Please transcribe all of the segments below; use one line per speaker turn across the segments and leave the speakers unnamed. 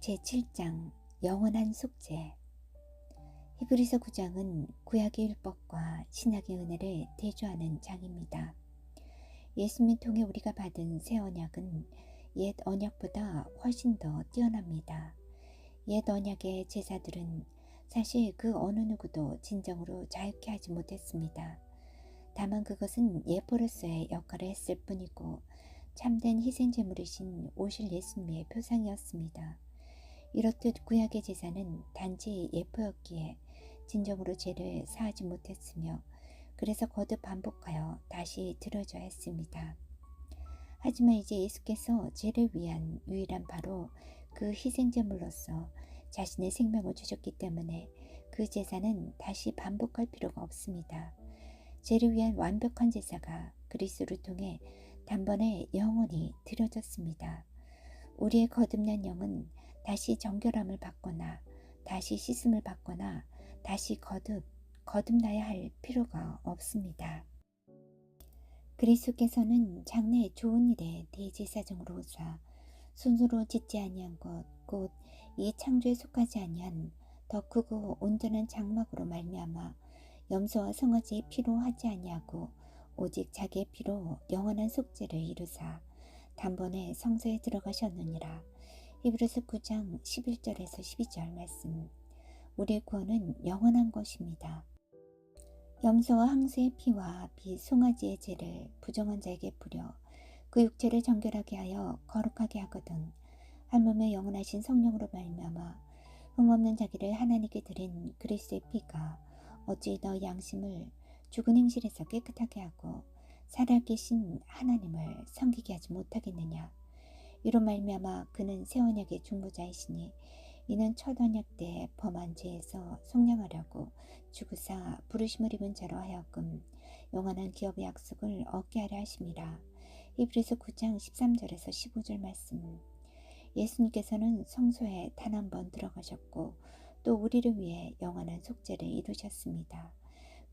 제7장 영원한 속죄. 히브리서 9장은 구약의 율법과 신약의 은혜를 대조하는 장입니다. 예수님을 통해 우리가 받은 새 언약은 옛 언약보다 훨씬 더 뛰어납니다. 옛 언약의 제사들은 사실 그 어느 누구도 진정으로 자유케 하지 못했습니다. 다만 그것은 예포로서의 역할을 했을 뿐이고 참된 희생제물이신 오실 예수님의 표상이었습니다. 이렇듯 구약의 제사는 단지 예포였기에 진정으로 죄를 사하지 못했으며 그래서 거듭 반복하여 다시 드려져야 했습니다. 하지만 이제 예수께서 죄를 위한 유일한 바로 그 희생제물로서 자신의 생명을 주셨기 때문에 그 제사는 다시 반복할 필요가 없습니다. 죄를 위한 완벽한 제사가 그리스도를 통해 단번에 영원히 드려졌습니다. 우리의 거듭난 영은 다시 정결함을 받거나 다시 씻음을 받거나 다시 거듭나야 할 필요가 없습니다. 그리스도께서는 장래의 좋은 일에 대제사장으로 오사 손으로 짓지 아니한 것 곧 이 창조에 속하지 아니한 더 크고 온전한 장막으로 말미암아 염소와 송아지의 피로 하지 아니하고 오직 자기의 피로 영원한 속죄를 이루사 단번에 성소에 들어가셨느니라. 히브리서 9장 11절에서 12절 말씀. 우리의 구원은 영원한 것입니다. 염소와 항소의 피와 송아지의 죄를 부정한 자에게 뿌려 그 육체를 정결하게 하여 거룩하게 하거든 한 몸에 영원하신 성령으로 말미암아 흠없는 자기를 하나님께 드린 그리스도의 피가 어찌 너 양심을 죽은 행실에서 깨끗하게 하고 살아계신 하나님을 섬기게 하지 못하겠느냐. 이로 말미암아 그는 새 언약의 중보자이시니 이는 첫 언약 때 범한 죄에서 속량하려고 죽으사 부르심을 입은 자로 하여금 영원한 기업의 약속을 얻게 하려 하심이라. 히브리서 9장 13절에서 15절 말씀. 예수님께서는 성소에 단 한 번 들어가셨고 또 우리를 위해 영원한 속죄를 이루셨습니다.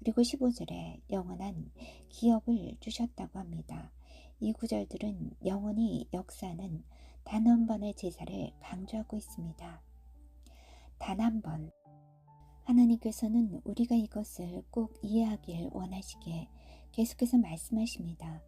그리고 15절에 영원한 기업을 주셨다고 합니다. 이 구절들은 영원히 역사하는 단 한 번의 제사를 강조하고 있습니다. 단 한 번. 하나님께서는 우리가 이것을 꼭 이해하길 원하시기에 계속해서 말씀하십니다.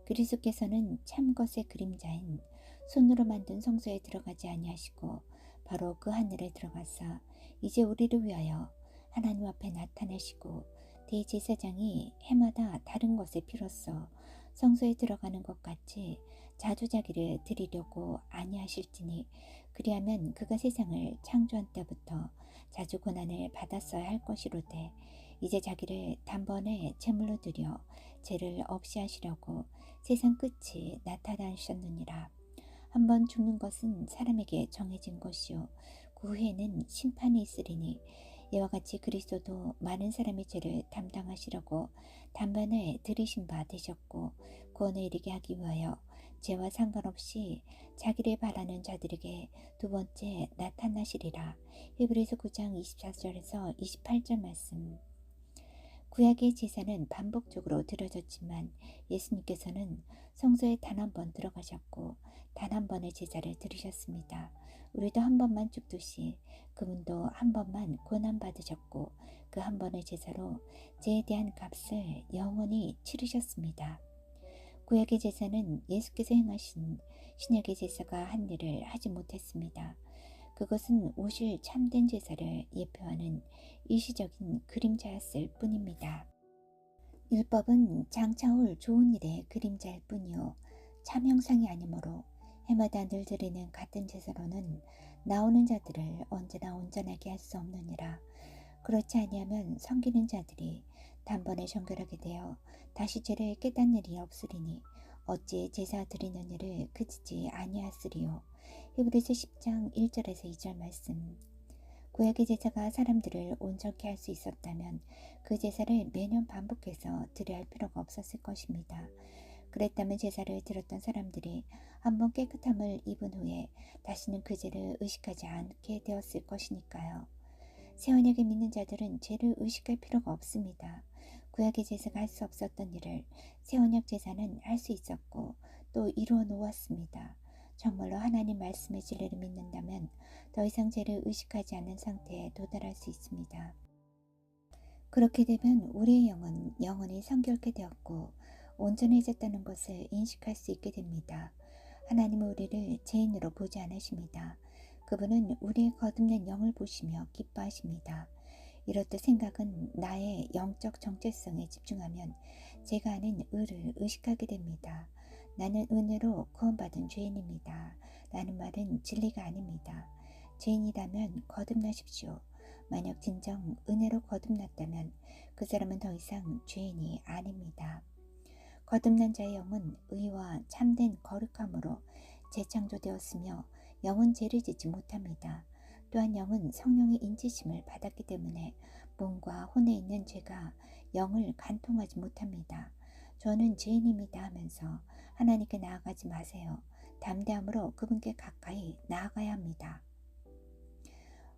그리스도께서는 참 것의 그림자인 손으로 만든 성소에 들어가지 아니하시고 바로 그 하늘에 들어가사 이제 우리를 위하여 하나님 앞에 나타내시고 대제사장이 해마다 다른 것의 피로써 성소에 들어가는 것 같이 자주 자기를 드리려고 아니하실지니 그리하면 그가 세상을 창조한 때부터 자주 고난을 받았어야 할 것이로되 이제 자기를 단번에 제물로 드려 죄를 없이 하시려고 세상 끝이 나타나셨느니라. 한번 죽는 것은 사람에게 정해진 것이요 그 후에는 심판이 있으리니 이와 같이 그리스도도 많은 사람의 죄를 담당하시려고 단번에 들이신 바 되셨고 구원에 이르게 하기 위하여 죄와 상관없이 자기를 바라는 자들에게 두 번째 나타나시리라. 히브리서 9장 24절에서 28절 말씀. 구약의 제사는 반복적으로 드려졌지만 예수님께서는 성소에 단 한 번 들어가셨고 단 한 번의 제사를 드리셨습니다. 우리도 한 번만 죽듯이 그분도 한 번만 고난받으셨고 그 한 번의 제사로 죄에 대한 값을 영원히 치르셨습니다. 구약의 제사는 예수께서 행하신 신약의 제사가 한 일을 하지 못했습니다. 그것은 오실 참된 제사를 예표하는 일시적인 그림자였을 뿐입니다. 율법은 장차 올 좋은 일의 그림자일 뿐이요 참 형상이 아니므로 해마다 늘 드리는 같은 제사로는 나오는 자들을 언제나 온전하게 할 수 없느니라. 그렇지 아니하면 섬기는 자들이 단번에 정결하게 되어 다시 죄를 깨닫는 일이 없으리니 어찌 제사 드리는 일을 그치지 아니하으리요. 히브리서 10장 1절에서 2절 말씀. 구약의 제사가 사람들을 온전케 할 수 있었다면 그 제사를 매년 반복해서 드려야 할 필요가 없었을 것입니다. 그랬다면 제사를 드렸던 사람들이 한번 깨끗함을 입은 후에 다시는 그 죄를 의식하지 않게 되었을 것이니까요. 새 언약을 믿는 자들은 죄를 의식할 필요가 없습니다. 구약의 제사가 할 수 없었던 일을 새 언약 제사는 할 수 있었고 또 이루어 놓았습니다. 정말로 하나님 말씀의 진리를 믿는다면 더 이상 죄를 의식하지 않는 상태에 도달할 수 있습니다. 그렇게 되면 우리의 영은 영원히 성결케 되었고 온전해졌다는 것을 인식할 수 있게 됩니다. 하나님은 우리를 죄인으로 보지 않으십니다. 그분은 우리의 거듭난 영을 보시며 기뻐하십니다. 이렇듯 생각은 나의 영적 정체성에 집중하면 제가 아는 의를 의식하게 됩니다. 나는 은혜로 구원받은 죄인입니다. 라는 말은 진리가 아닙니다. 죄인이라면 거듭나십시오. 만약 진정 은혜로 거듭났다면 그 사람은 더 이상 죄인이 아닙니다. 거듭난 자의 영은 의와 참된 거룩함으로 재창조되었으며 영은 죄를 짓지 못합니다. 또한 영은 성령의 인치심을 받았기 때문에 몸과 혼에 있는 죄가 영을 간통하지 못합니다. 저는 죄인입니다 하면서 하나님께 나아가지 마세요. 담대함으로 그분께 가까이 나아가야 합니다.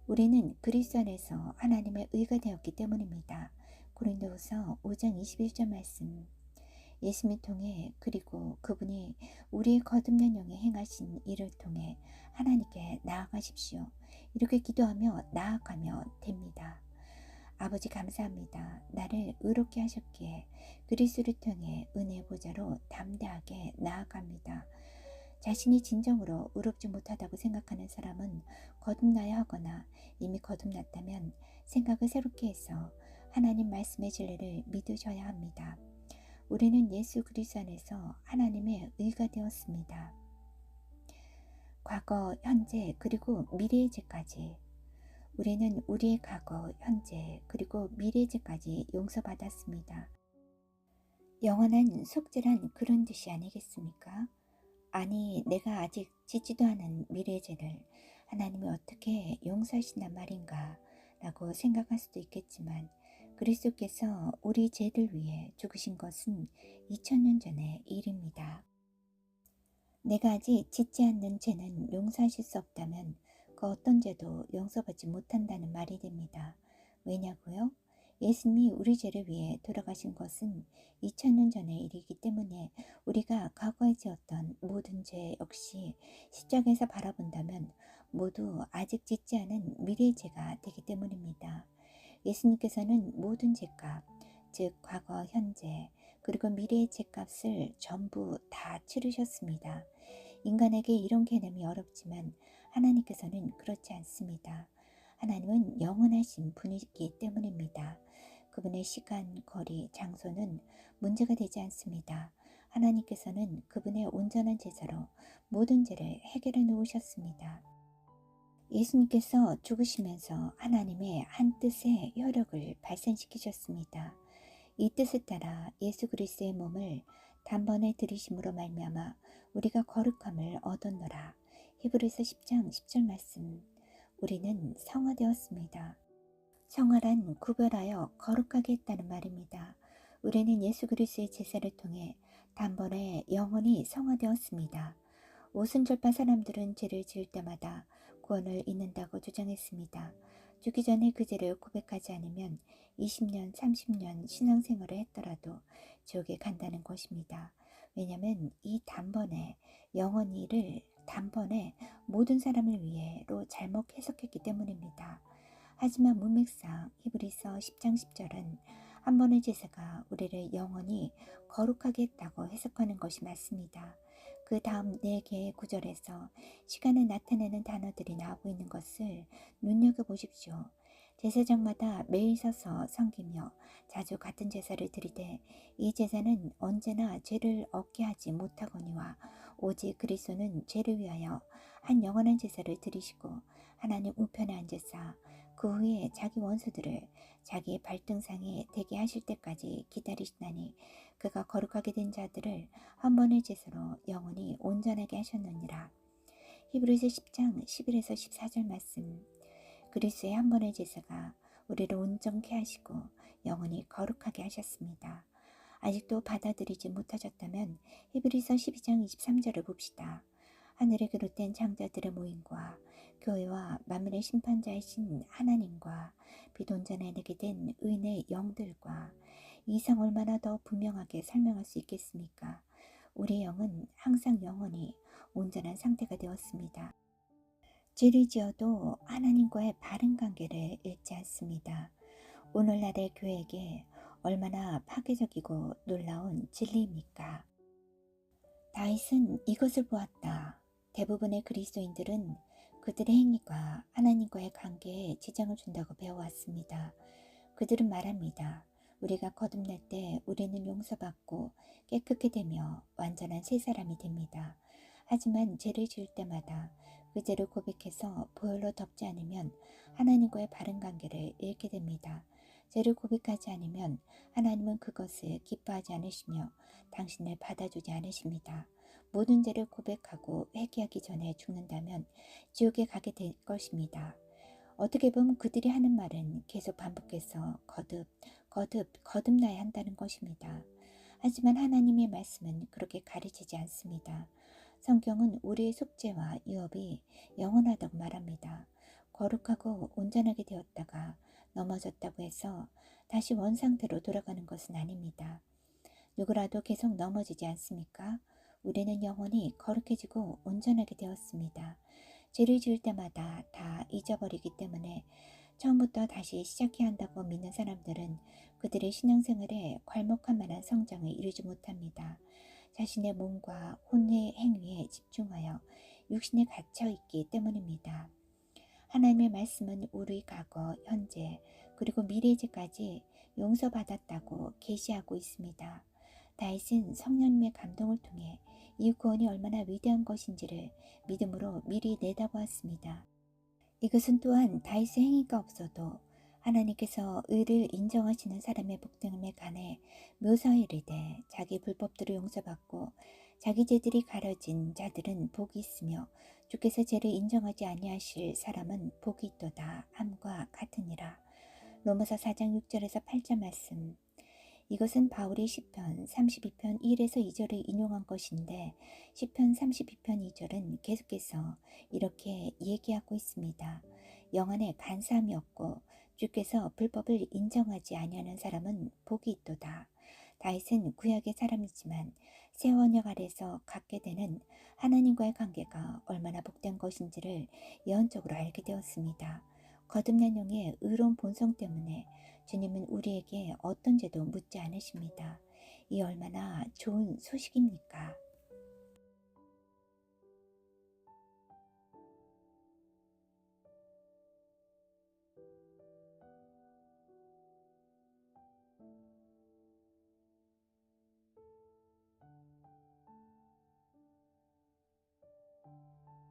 우리는 그리스도 안에서 하나님의 의가 되었기 때문입니다. 고린도후서 5장 21절 말씀. 예수님을 통해 그리고 그분이 우리의 거듭난 영에 행하신 일을 통해 하나님께 나아가십시오. 이렇게 기도하며 나아가면 됩니다. 아버지 감사합니다. 나를 의롭게 하셨기에 그리스도를 통해 은혜의 보좌로 담대하게 나아갑니다. 자신이 진정으로 의롭지 못하다고 생각하는 사람은 거듭나야 하거나 이미 거듭났다면 생각을 새롭게 해서 하나님 말씀의 진리를 믿으셔야 합니다. 우리는 예수 그리스도 안에서 하나님의 의가 되었습니다. 과거, 현재, 그리고 미래의 죄까지. 우리는 우리의 과거, 현재, 그리고 미래의 죄까지 용서받았습니다. 영원한 속죄란 그런 뜻이 아니겠습니까? 아니, 내가 아직 짓지도 않은 미래의 죄를 하나님이 어떻게 용서하신단 말인가 라고 생각할 수도 있겠지만 그리스도께서 우리 죄를 위해 죽으신 것은 2000년 전의 일입니다. 내가 아직 짓지 않는 죄는 용서하실 수 없다면 그 어떤 죄도 용서받지 못한다는 말이 됩니다. 왜냐고요? 예수님이 우리 죄를 위해 돌아가신 것은 2000년 전의 일이기 때문에 우리가 과거에 지었던 모든 죄 역시 십자가에서 바라본다면 모두 아직 짓지 않은 미래의 죄가 되기 때문입니다. 예수님께서는 모든 죄값, 즉 과거, 현재, 그리고 미래의 죄값을 전부 다 치르셨습니다. 인간에게 이런 개념이 어렵지만 하나님께서는 그렇지 않습니다. 하나님은 영원하신 분이기 때문입니다. 그분의 시간, 거리, 장소는 문제가 되지 않습니다. 하나님께서는 그분의 온전한 제사로 모든 죄를 해결해 놓으셨습니다. 예수님께서 죽으시면서 하나님의 한 뜻의 효력을 발생시키셨습니다. 이 뜻을 따라 예수 그리스도의 몸을 단번에 들이심으로 말미암아 우리가 거룩함을 얻었노라. 히브리서 10장 10절 말씀. 우리는 성화되었습니다. 성화란 구별하여 거룩하게 했다는 말입니다. 우리는 예수 그리스도의 제사를 통해 단번에 영원히 성화되었습니다. 오순절파 사람들은 죄를 지을 때마다 구원을 잊는다고 주장했습니다. 죽기 전에 그 죄를 고백하지 않으면 20년, 30년 신앙생활을 했더라도 지옥에 간다는 것입니다. 왜냐하면 이 단번에 영원히를 단번에 모든 사람을 위해로 잘못 해석했기 때문입니다. 하지만 문맥상 히브리서 10장 10절은 한 번의 제사가 우리를 영원히 거룩하게 했다고 해석하는 것이 맞습니다. 그 다음 4개의 구절에서 시간을 나타내는 단어들이 나오고 있는 것을 눈여겨보십시오. 제사장마다 매일 서서 섬기며 자주 같은 제사를 드리되 이 제사는 언제나 죄를 얻게 하지 못하거니와 오직 그리스도는 죄를 위하여 한 영원한 제사를 드리시고 하나님 우편에 앉으사 그 후에 자기 원수들을 자기의 발등상에 대게 하실 때까지 기다리시나니 그가 거룩하게 된 자들을 한 번의 제사로 영원히 온전하게 하셨느니라. 히브리서 10장 11에서 14절 말씀. 그리스도의 한 번의 제사가 우리를 온전케 하시고 영원히 거룩하게 하셨습니다. 아직도 받아들이지 못하셨다면 히브리서 12장 23절을 봅시다. 하늘에 비롯된 장자들의 모임과 교회와 만물의 심판자이신 하나님과 비동전에 내게 된 의인의 영들과 이상 얼마나 더 분명하게 설명할 수 있겠습니까? 우리 영은 항상 영원히 온전한 상태가 되었습니다. 죄를 지어도 하나님과의 바른 관계를 잃지 않습니다. 오늘날의 교회에게 얼마나 파괴적이고 놀라운 진리입니까? 다윗은 이것을 보았다. 대부분의 그리스도인들은 그들의 행위가 하나님과의 관계에 지장을 준다고 배워왔습니다. 그들은 말합니다. 우리가 거듭날 때 우리는 용서받고 깨끗게 되며 완전한 새 사람이 됩니다. 하지만 죄를 지을 때마다 그 죄를 고백해서 보혈로 덮지 않으면 하나님과의 바른 관계를 잃게 됩니다. 죄를 고백하지 않으면 하나님은 그것을 기뻐하지 않으시며 당신을 받아주지 않으십니다. 모든 죄를 고백하고 회개하기 전에 죽는다면 지옥에 가게 될 것입니다. 어떻게 보면 그들이 하는 말은 계속 반복해서 거듭나야 한다는 것입니다. 하지만 하나님의 말씀은 그렇게 가르치지 않습니다. 성경은 우리의 속죄와 유업이 영원하다고 말합니다. 거룩하고 온전하게 되었다가 넘어졌다고 해서 다시 원상태로 돌아가는 것은 아닙니다. 누구라도 계속 넘어지지 않습니까? 우리는 영원히 거룩해지고 온전하게 되었습니다. 죄를 지을 때마다 다 잊어버리기 때문에 처음부터 다시 시작해야 한다고 믿는 사람들은 그들의 신앙생활에 괄목할 만한 성장을 이루지 못합니다. 자신의 몸과 혼의 행위에 집중하여 육신에 갇혀 있기 때문입니다. 하나님의 말씀은 우리 과거, 현재, 그리고 미래제까지 용서받았다고 계시하고 있습니다. 다윗은 성령님의 감동을 통해 이 구원이 얼마나 위대한 것인지를 믿음으로 미리 내다보았습니다. 이것은 또한 다윗의 행위가 없어도 하나님께서 의를 인정하시는 사람의 복됨에 관해 묘사에 이르되 자기 불법들을 용서받고 자기 죄들이 가려진 자들은 복이 있으며 주께서 죄를 인정하지 아니하실 사람은 복이 있도다 함과 같으니라. 로마서 4장 6절에서 8절 말씀. 이것은 바울이 시편 32편 1에서 2절을 인용한 것인데 시편 32편 2절은 계속해서 이렇게 얘기하고 있습니다. 영안에 간사함이 없고 주께서 불법을 인정하지 아니하는 사람은 복이 있도다. 다윗은 구약의 사람이지만 새 언약 아래서 갖게 되는 하나님과의 관계가 얼마나 복된 것인지를 예언적으로 알게 되었습니다. 거듭난 영의 의로운 본성 때문에 주님은 우리에게 어떤 죄도 묻지 않으십니다. 이 얼마나 좋은 소식입니까?